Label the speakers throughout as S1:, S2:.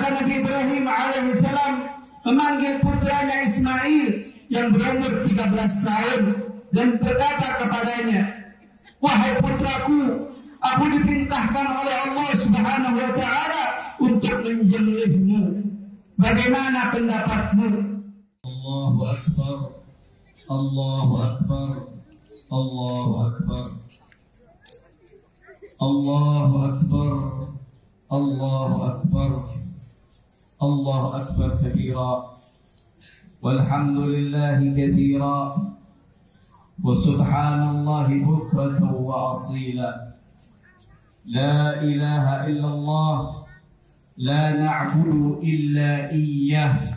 S1: Maka Nabi Ibrahim alaihissalam memanggil putranya Ismail yang berumur 13 tahun dan berkata kepadanya, "Wahai putraku, aku diperintahkan oleh Allah Subhanahu wa taala untuk menyembelihmu. Bagaimana pendapatmu?"
S2: Allahu Akbar. Allahu Akbar. Allahu Akbar. Allahu Akbar. Allahu Akbar. Allahu Akbar kabira. Walhamdulillahi katsira. Wa subhanallahi bukratan wa asila. La ilaha illallah. La na'budu illa iyyah.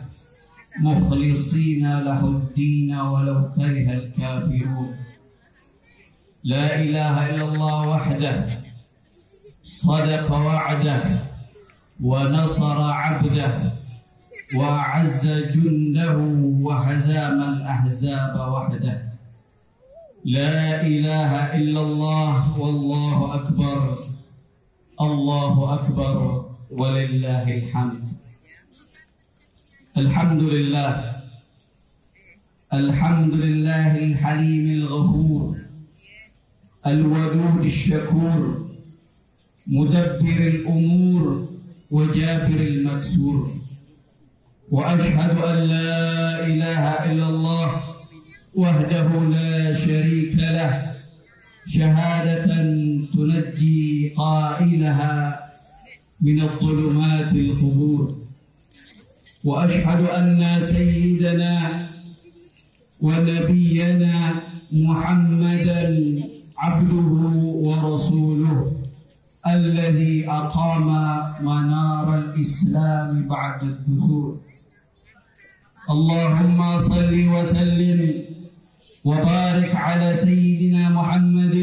S2: مخلصين له الدين ولو كره الكافرون. لا إله إلا الله وحده صدق وعده ونصر عبده وأعز جنده وهزم الأحزاب وحده. لا إله إلا الله والله أكبر. الله أكبر ولله الحمد. الحمد لله. الحمد لله الحليم الغفور الودود الشكور مدبر الأمور وجابر المكسور. وأشهد أن لا إله إلا الله وحده لا شريك له شهادة تنجي قائلها من الظلمات القبور. وأشهد أن سيدنا ونبينا محمدا عبده ورسوله الذي أقام منار الإسلام بعد الدهور. اللهم صل وسلم وبارك على سيدنا محمد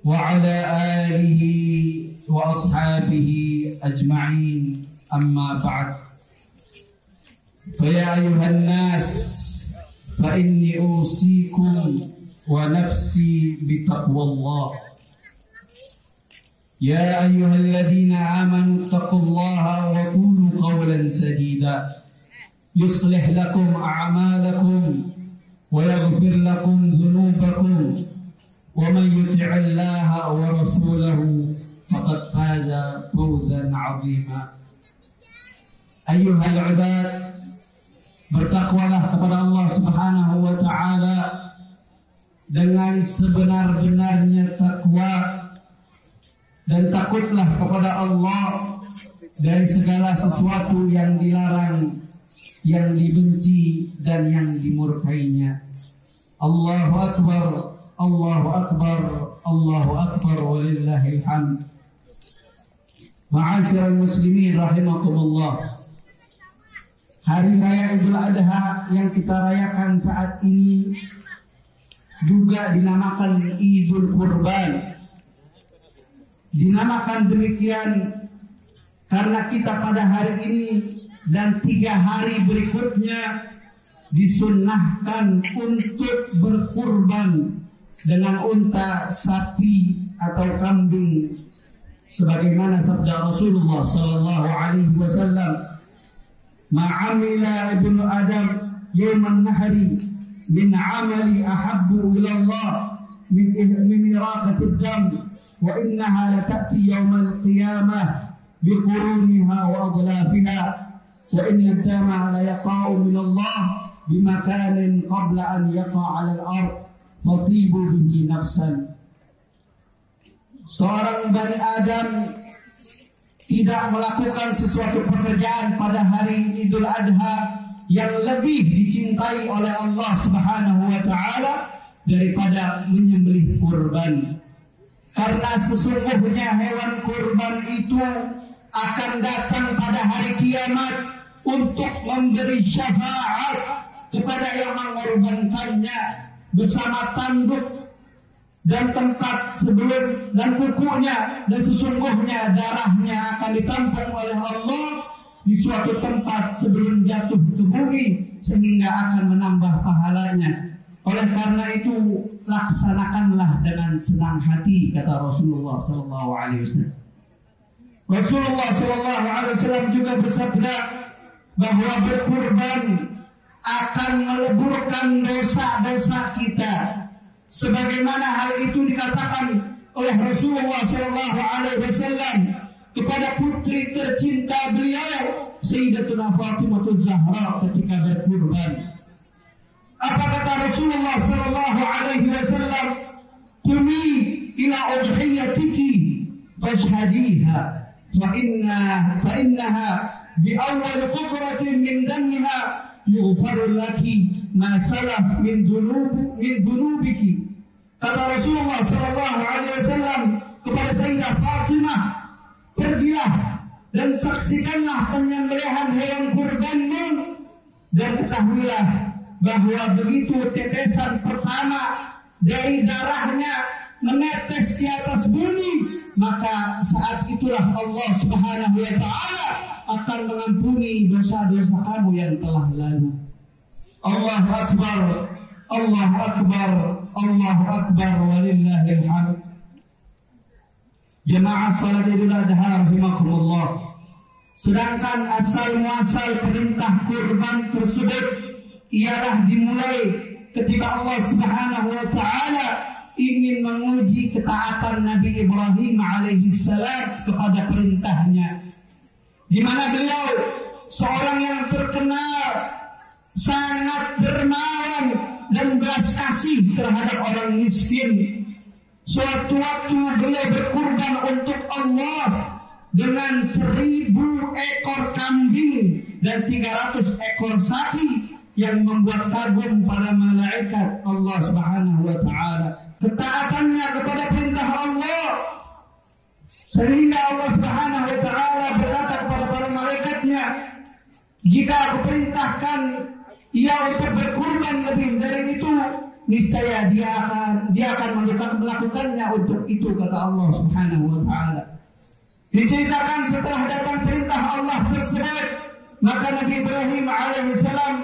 S2: وعلى آله وأصحابه أجمعين. أما بعد، فيا أيها الناس فإني أوصيكم ونفسي بتقوى الله. يا أيها الذين آمنوا اتقوا الله وقولوا قولا سديدا يصلح لكم أعمالكم ويغفر لكم ذنوبكم ومن يطع الله ورسوله فقد فاز فوزا عظيما. أيها العباد، bertakwalah kepada Allah Subhanahu wa taala dengan sebenar-benarnya takwa, dan takutlah kepada Allah dari segala sesuatu yang dilarang, yang dibenci dan yang dimurkainya. Allahu Akbar, Allahu Akbar, Allahu Akbar walillahil hamd. Ma'asyiral muslimin rahimakumullah. Hari Raya Idul Adha yang kita rayakan saat ini juga dinamakan Idul Kurban. Dinamakan demikian karena kita pada hari ini dan 3 hari berikutnya disunnahkan untuk berkurban dengan unta, sapi atau kambing, sebagaimana sabda Rasulullah sallallahu alaihi wasallam, "Ma'amila ibnu Adam yawman nahri min 'amali ahabbu ila Allah min iraqati ad-dam wa innaha la ta'ti yawmal qiyamah biquruniha wa adlafiha wa inna ad-dama la yaqa'u min Allah bimakanin qabla an yaqa' 'ala al-ard fatibu bihi nafsan." Seorang Bani Adam tidak melakukan sesuatu pekerjaan pada hari Idul Adha yang lebih dicintai oleh Allah Subhanahu wa taala daripada menyembelih kurban. Karena sesungguhnya hewan kurban itu akan datang pada hari kiamat untuk memberi syafaat kepada yang mengorbankannya bersama tanduk dan tempat sebelum dan kukunya, dan sesungguhnya darahnya akan ditampung oleh Allah di suatu tempat sebelum jatuh ke bumi sehingga akan menambah pahalanya. Oleh karena itu laksanakanlah dengan senang hati, kata Rasulullah SAW. Rasulullah SAW juga bersabda bahwa berkurban akan meleburkan dosa-dosa kita, sebagaimana hal itu dikatakan oleh Rasulullah SAW kepada putri tercinta beliau Sayyidatuna Fatimah Zahra ketika berkurban. Apa kata Rasulullah SAW? Qumi ila udhiyatiki fashhadiha fa innaha bi awwal qutratin min dammiha yughfaru laki ma salaf min dhunubiki. Kata Rasulullah SAW kepada Sayyidah Fatimah, pergilah dan saksikanlah penyembelihan hewan kurbanmu, dan ketahuilah bahwa begitu tetesan pertama dari darahnya menetes di atas bumi, maka saat itulah Allah Subhanahu wa Ta'ala akan mengampuni dosa-dosa kamu yang telah lalu. Allahu Akbar, Allahu Akbar, Allahu Akbar, walillahil hamd. Jemaah salat Idul Adha rahimakumullah. Sedangkan asal muasal perintah kurban tersebut ialah dimulai ketika Allah Subhanahu wa Ta'ala ingin menguji ketaatan Nabi Ibrahim alaihissalam kepada perintahnya, di mana beliau seorang yang terkenal sangat dermawan dan belas kasih terhadap orang miskin. Suatu waktu beliau berkurban untuk Allah dengan 1000 ekor kambing dan 300 ekor sapi yang membuat kagum para malaikat Allah Subhanahu wa Ta'ala. Ketaatannya kepada perintah Allah sehingga Allah Subhanahu wa Ta'ala berkata kepada para malaikatnya, jika aku perintahkan ia untuk berkurban lebih dari itu, niscaya dia akan melakukannya untuk itu, kata Allah Subhanahu wa Ta'ala. Diceritakan setelah datang perintah Allah tersebut, maka Nabi Ibrahim alaihissalam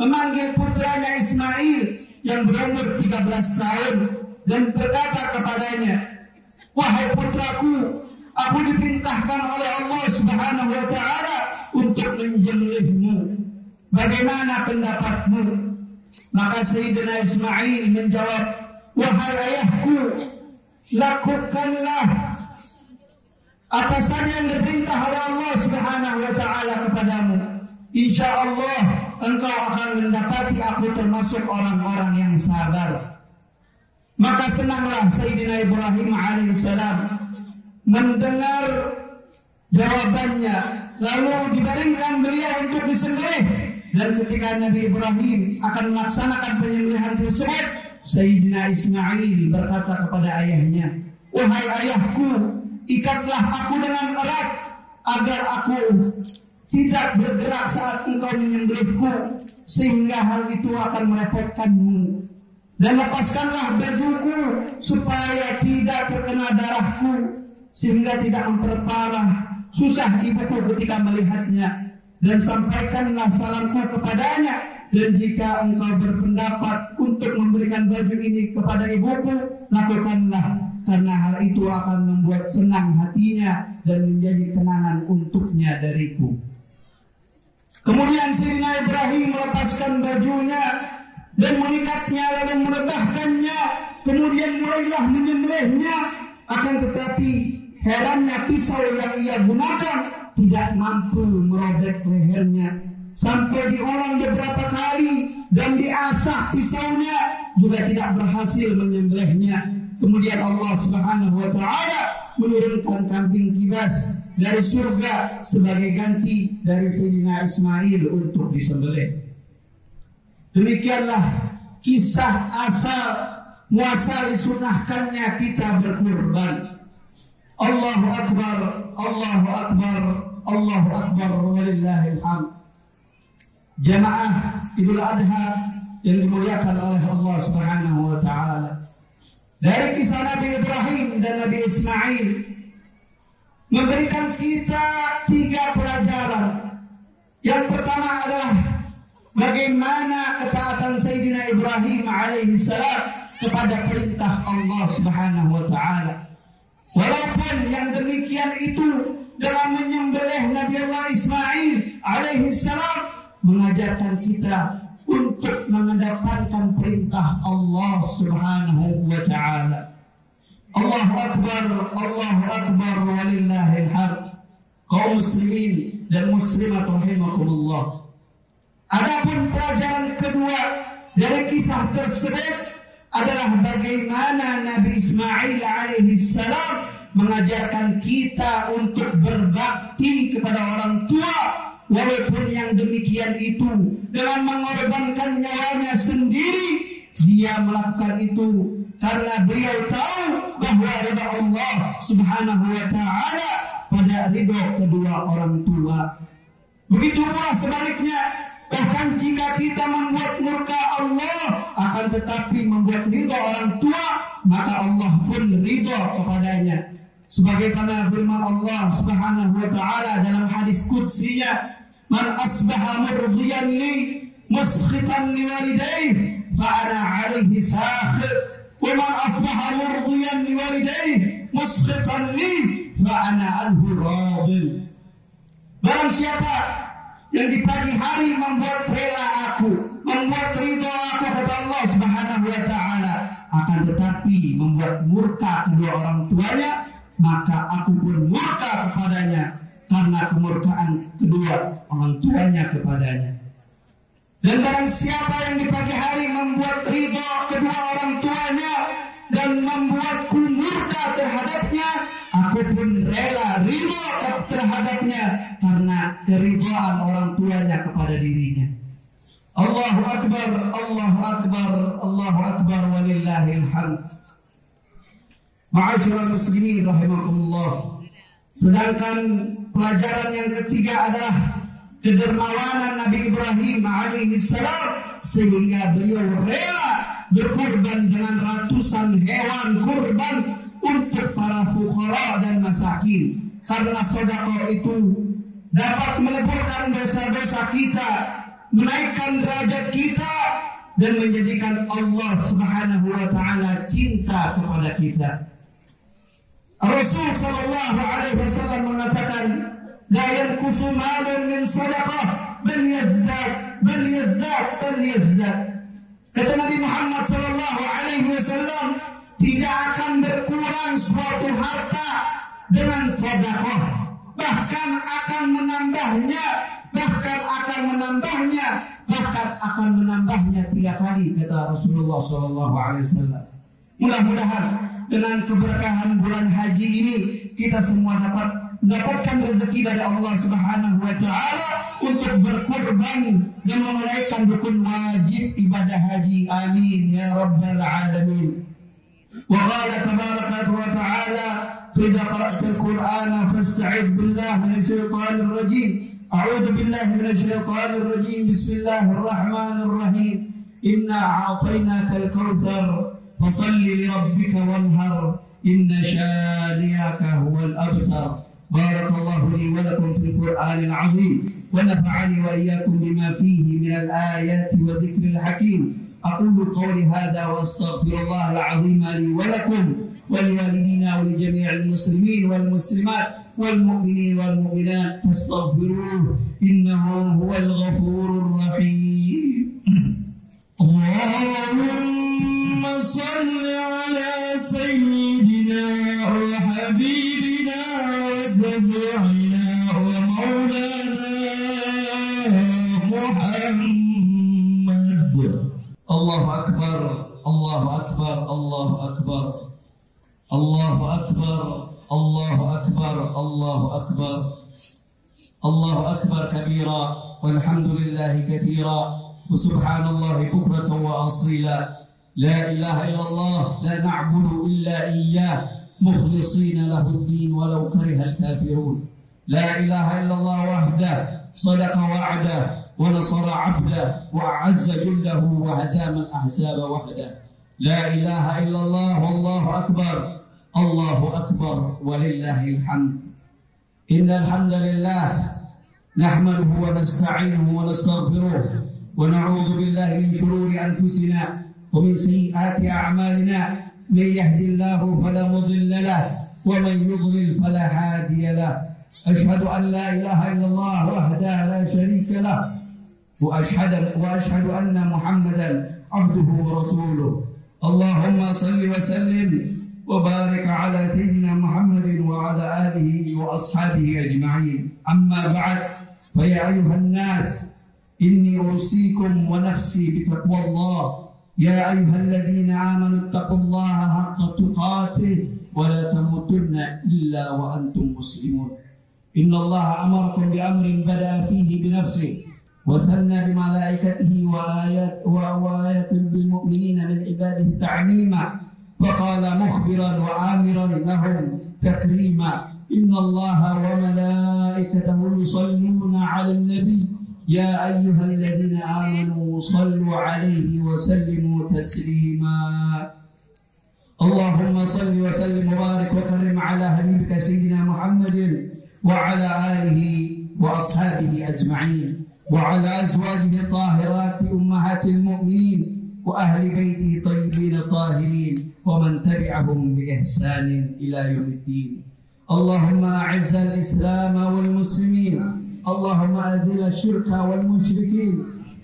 S2: memanggil putranya Ismail yang berumur 13 tahun dan berkata kepadanya, wahai putraku, aku diperintahkan oleh Allah Subhanahu wa Ta'ala untuk menyembelihmu. Bagaimana pendapatmu? Maka Sayyidina Ismail menjawab, wahai ayahku, lakukanlah apa saja yang diperintah oleh Allah Subhanahu wa Ta'ala kepadamu. Insya Allah engkau akan mendapati aku termasuk orang-orang yang sabar. Maka senanglah Sayyidina Ibrahim alaihissalam mendengar jawabannya, lalu dibaringkan beliau untuk disembelih. Dan ketika Nabi Ibrahim akan melaksanakan penyembelihan tersebut, Sayyidina Ismail berkata kepada ayahnya, wahai ayahku, ikatlah aku dengan erat agar aku tidak bergerak saat engkau menyembelihku, sehingga hal itu akan merepotkanmu. Dan lepaskanlah bajuku supaya tidak terkena darahku, sehingga tidak memperparah susah ibuku ketika melihatnya. Dan sampaikanlah salamku kepadanya, dan jika engkau berpendapat untuk memberikan baju ini kepada ibuku, lakukanlah, karena hal itu akan membuat senang hatinya dan menjadi kenangan untuknya dariku. Kemudian Sayyidina Ibrahim melepaskan bajunya dan mengikatnya lalu merebahkannya, kemudian mulailah menyembelihnya. Akan tetapi herannya pisau yang ia gunakan tidak mampu merobek lehernya. Sampai diulang beberapa kali dan diasah pisaunya juga tidak berhasil menyembelihnya. Kemudian Allah Subhanahu wa Ta'ala menurunkan kambing kibas dari surga sebagai ganti dari Sayyidina Ismail untuk disembelih. Demikianlah kisah asal muasal disunahkannya kita berkurban. Allahu Akbar, Allahu Akbar, Allahu Akbar, walillahil hamd. Jamaah Idul Adha yang dimuliakan oleh Allah Subhanahu wa Ta'ala. Dari kisah Nabi Ibrahim dan Nabi Ismail memberikan kita 3 pelajaran. Yang pertama adalah bagaimana ketaatan Sayyidina Ibrahim alaihissalam kepada perintah Allah Subhanahu wa Ta'ala. Walaupun yang demikian itu
S1: dengan menyembelih Nabi Allah Ismail alaihi salam mengajarkan kita untuk mengedepankan perintah Allah Subhanahu wa taala. Allahu akbar, walillahil hamd. Kaum muslimin dan muslimat rahimakumullah. Adapun pelajaran kedua dari kisah tersebut adalah bagaimana Nabi Ismail alaihi salam mengajarkan kita untuk berbakti kepada orang tua, walaupun yang demikian itu dengan mengorbankan nyawanya sendiri. Dia melakukan itu karena beliau tahu bahwa ridha Allah Subhanahu wa taala pada ridha kedua orang tua. Begitu pula sebaliknya, bahkan jika kita membuat murka Allah, akan tetapi membuat ridha orang tua, maka Allah pun ridha kepadanya. Sebagaimana firman Allah Subhanahu wa taala dalam hadis qudsinya, "Man asbaha murdiyan li muskhitan li walidayhi fa ana 'alaihi sakhir, wa man asbaha murdiyan li walidayhi muskhitan li fa ana anhu radin." Barang siapa yang di pagi hari membuat rela aku, membuat ridha aku kepada Allah Subhanahu wa taala, akan tetapi membuat murka kedua orang tuanya, maka aku pun murka kepadanya karena kemurkaan kedua orang tuanya kepadanya. Dan barang siapa yang di pagi hari membuat ridha kedua orang tuanya dan membuatku murka terhadapnya, aku pun rela ridha terhadapnya karena keridhaan orang tuanya kepada dirinya. Allahu akbar, Allahu akbar, Allahu akbar, walillahil hamd. Ma'asyiral muslimin rahimakumullah. Sedangkan pelajaran yang ketiga adalah kedermawanan Nabi Ibrahim alaihi salam, sehingga beliau rela berkorban dengan ratusan hewan kurban untuk para fuqara dan masakin, karena sedekah itu dapat meleburkan dosa-dosa kita, menaikkan derajat kita, dan menjadikan Allah Subhanahu wa taala cinta kepada kita. Rasul sallallahu alaihi wasallam mengatakan, "La yanqusu malun min sadaqah, bal yazdad." Kata Nabi Muhammad sallallahu alaihi wasallam, tidak akan berkurang suatu harta dengan sedekah, bahkan akan menambahnya 3 kali, kata Rasulullah sallallahu alaihi wasallam. Mudah-mudahan dengan keberkahan bulan haji ini kita semua dapat mendapatkan rezeki dari Allah Subhanahu wa taala untuk berkorban dan menunaikan rukun wajib ibadah haji. Amin ya rabbal alamin. Wa qala tabaraka wa ta'ala, "Fa idza qara'ta al-Qur'ana fasta'idh billahi minasy syaithanir rajim. A'udzu billahi minasy syaithanir rajim. Bismillahir rahmanir rahim. Inna a'tainaka al-kautsar fasalli li rabbika wanhar. Inna shani'aka huwal abtar." بارك الله لي ولكم في القرآن العظيم ونفعني وإياكم بما فيه من الآيات والذكر الحكيم. أقول قولي هذا وأستغفر الله العظيم لي ولكم ولوالدينا ولجميع المسلمين والمسلمات والمؤمنين والمؤمنات فاستغفروه إنه هو الغفور الرحيم. اللهم صل على سيدنا وحبيبنا وشفيعنا ومولانا محمد. الله أكبر، الله أكبر، الله أكبر، الله أكبر، الله أكبر، الله أكبر، الله أكبر كبيرا والحمد لله كثيرا وسبحان الله بكرة وأصيلا. لا إله إلا الله، لا نعبد إلا إياه مخلصين له الدين ولو كره الكافرون. لا إله إلا الله وحده صدق وعده ونصر عبده وأعز جنده وهزم الأحزاب وحده. لا إله إلا الله والله أكبر، الله أكبر ولله الحمد. إن الحمد لله نحمده ونستعينه ونستغفره ونعوذ بالله من شرور أنفسنا ومن سيئات أعمالنا. من يهد الله فلا مضل له ومن يضلل فلا هادي له.
S2: أشهد أن لا إله إلا الله وحده لا شريك له وأشهد أن محمدا عبده ورسوله. اللهم صل وسلم وبارك على سيدنا محمد وعلى آله وأصحابه أجمعين. أما بعد، فيا أيها الناس، إني أوصيكم ونفسي بتقوى الله. يا أيها الذين آمنوا اتقوا الله حق تقاته ولا تموتن إلا وأنتم مسلمون. إن الله أمركم بأمر بدأ فيه بنفسه وثنى بملائكته وآيات بالمؤمنين من عباده تعميما، فقال مخبرا وآمرا لهم تكريما: إن الله وملائكته يصلون على النبي يا أيها الذين آمنوا صلوا عليه وسلموا تسليما. اللهم صل وسلم وبارك وكرم على حبيبك سيدنا محمد وعلى آله وأصحابه أجمعين، وعلى أزواجه الطاهرات أمهات المؤمنين وأهل بيته طيبين الطاهرين ومن تبعهم بإحسان إلى يوم الدين. اللهم أعز الإسلام والمسلمين، اللهم أذل الشرك والمشركين،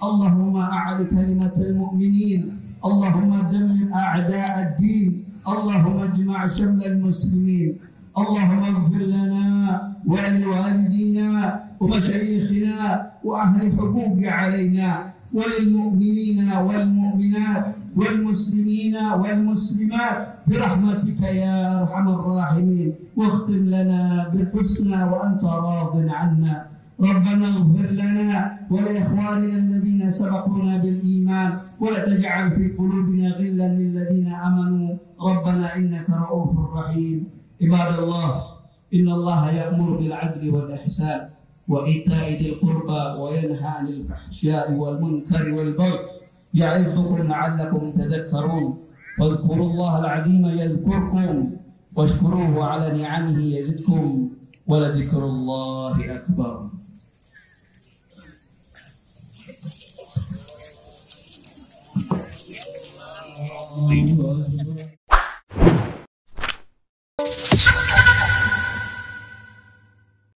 S2: اللهم أعل كلمة المؤمنين، اللهم دمر أعداء الدين، اللهم اجمع شمل المسلمين. اللهم اغفر لنا ولوالدينا ومشايخنا وأهل الحقوق علينا وللمؤمنين والمؤمنات والمسلمين والمسلمات برحمتك يا أرحم الراحمين، واختم لنا بالحسنى وأنت راض عنا. ربنا اغفر لنا ولإخواننا الذين سبقونا بالإيمان، ولا تجعل في قلوبنا غلا للذين آمنوا ربنا إنك رؤوف رحيم. عباد الله، إن الله يأمر بالعدل والإحسان وإيتاء ذي القربى وينهى عن الفحشاء والمنكر والبغي يعظكم لعلكم تذكرون. فاذكروا الله العظيم يذكركم واشكروه على نعمه يزدكم ولذكر الله أكبر.